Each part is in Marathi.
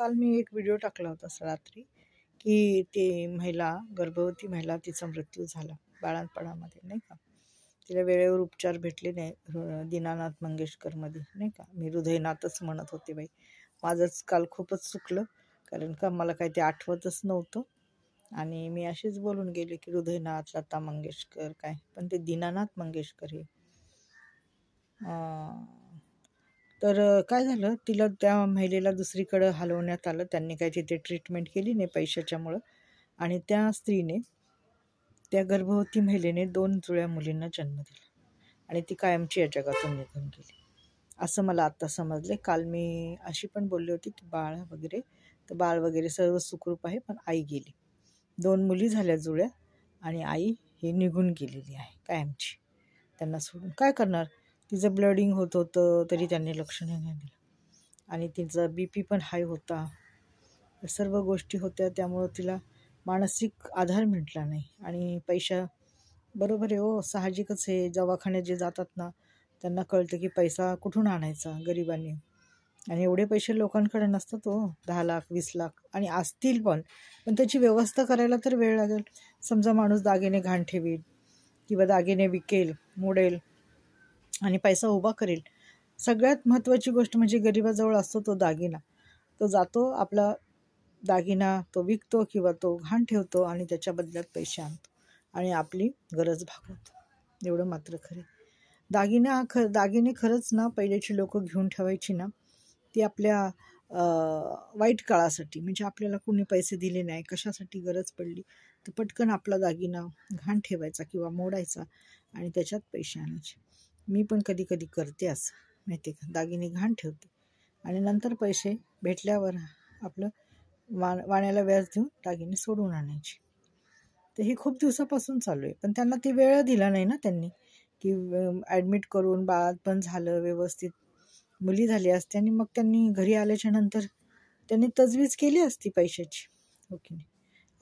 काल मी एक व्हिडिओ टाकला होता रात्री की ती गर्भवती महिला तिचा मृत्यू झाला बाळंतपणामध्ये, नाही का. तिला वेळेवर उपचार भेटले नाही दीनानाथ मंगेशकरमध्ये, नाही का. मी हृदयनाथच म्हणत होते बाई, माझंच काल खूपच चुकलं, कारण का मला काही ते आठवतच नव्हतं आणि मी अशीच बोलून गेले की हृदयनाथ, लता मंगेशकर काय, पण ते दीनानाथ मंगेशकर हे. तर काय झालं, तिला त्या महिलेला दुसरीकडं हलवण्यात आलं. त्यांनी काय तिथे ट्रीटमेंट केली नाही पैशाच्यामुळं, आणि त्या स्त्रीने, त्या गर्भवती महिलेने 2 जुळ्या मुलींना जन्म दिला आणि ती कायमची या जगातून निघून गेली, असं मला आत्ता समजले. काल मी अशी पण बोलली होती की बाळ वगैरे सर्व सुखरूप आहे, पण आई गेली. 2 मुली झाल्या जुळ्या आणि आई ही निघून गेलेली आहे कायमची, त्यांना सोडून. काय करणार, तिचं ब्लडिंग होत होतं तरी त्यांनी लक्ष नाही दिलं, आणि तिचा BP पण हाय होता, सर्व गोष्टी होत्या. त्यामुळं तिला मानसिक आधार भेटला नाही. आणि पैसा, बरोबर आहे हो, साहजिकच आहे. दवाखान्यात जे जातात ना, त्यांना कळतं की पैसा कुठून आणायचा गरिबांनी, आणि एवढे पैसे लोकांकडे नसतात हो, 10 लाख 20 लाख, आणि असतील पण त्याची व्यवस्था करायला तर वेळ लागेल. समजा माणूस दागिने घाण ठेवील किंवा दागिने विकेल, मोडेल आणि पैसा उभा करेल. सगळ्यात महत्त्वाची गोष्ट म्हणजे गरिबाजवळ असतो तो दागिना. तो जातो, आपला दागिना तो विकतो किंवा तो घाण ठेवतो आणि त्याच्या बदल्यात पैसे आणतो आणि आपली गरज भागवतो. एवढं मात्र खरे. दागिने खरंच ना, पहिल्याची लोक घेऊन ठेवायची ना, ती आपल्या वाईट काळासाठी, म्हणजे आपल्याला कोणी पैसे दिले नाही, कशासाठी गरज पडली तर पटकन आपला दागिना घाण ठेवायचा किंवा मोडायचा आणि त्याच्यात पैसे आणायचे. मी पण कधी कधी करते असं, माहिती आहे का, दागिने घाण ठेवते आणि नंतर पैसे भेटल्यावर आपलं वाण्याला व्याज देऊन दागिने सोडून आणायचे. तर हे खूप दिवसापासून चालू आहे, पण त्यांना ती वेळ दिला नाही ना त्यांनी, की ॲडमिट करून बाळ पण झालं, व्यवस्थित मुली झाली असते, आणि मग त्यांनी घरी आल्याच्या नंतर त्यांनी तजवीज केली असती पैशाची, हो की नाही.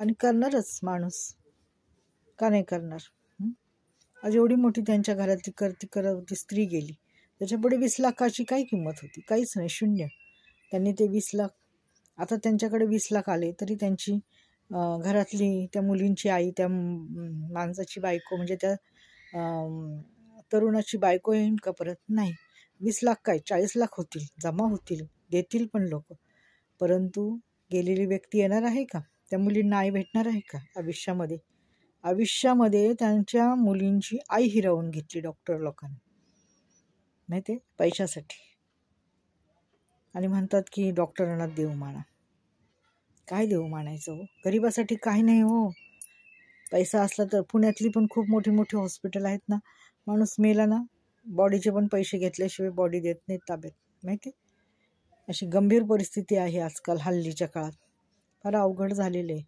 आणि करणारच माणूस, का नाही करणार. आज एवढी मोठी त्यांच्या घरातली करती स्त्री गेली, त्याच्यापुढे 20 लाखाची काय किंमत होती, काहीच नाही, शून्य. त्यांनी ते 20 लाख, आता त्यांच्याकडे 20 लाख आले तरी त्यांची घरातली, त्या मुलींची आई, त्या माणसाची बायको, म्हणजे त्या तरुणाची बायको येईन का परत, नाही. 20 लाख काय 40 लाख होतील, जमा होतील, देतील पण लोक, परंतु गेलेली व्यक्ती येणार आहे का, त्या मुलींना आई भेटणार आहे का आयुष्यामध्ये त्यांच्या मुलींची आई हिरावून घेतली डॉक्टर लोकांनी, माहिती आहे, पैशासाठी. आणि म्हणतात की डॉक्टरांना देव माना. काय देव मानायचं हो, गरिबासाठी काही नाही हो. पैसा असला तर पुण्यातली पण खूप मोठी मोठी हॉस्पिटल आहेत ना, माणूस मेला ना, बॉडीचे पण पैसे घेतल्याशिवाय बॉडी देत नाहीत ताब्यात, माहिती. अशी गंभीर परिस्थिती आहे आजकाल, हल्लीच्या काळात फार अवघड झालेलं आहे.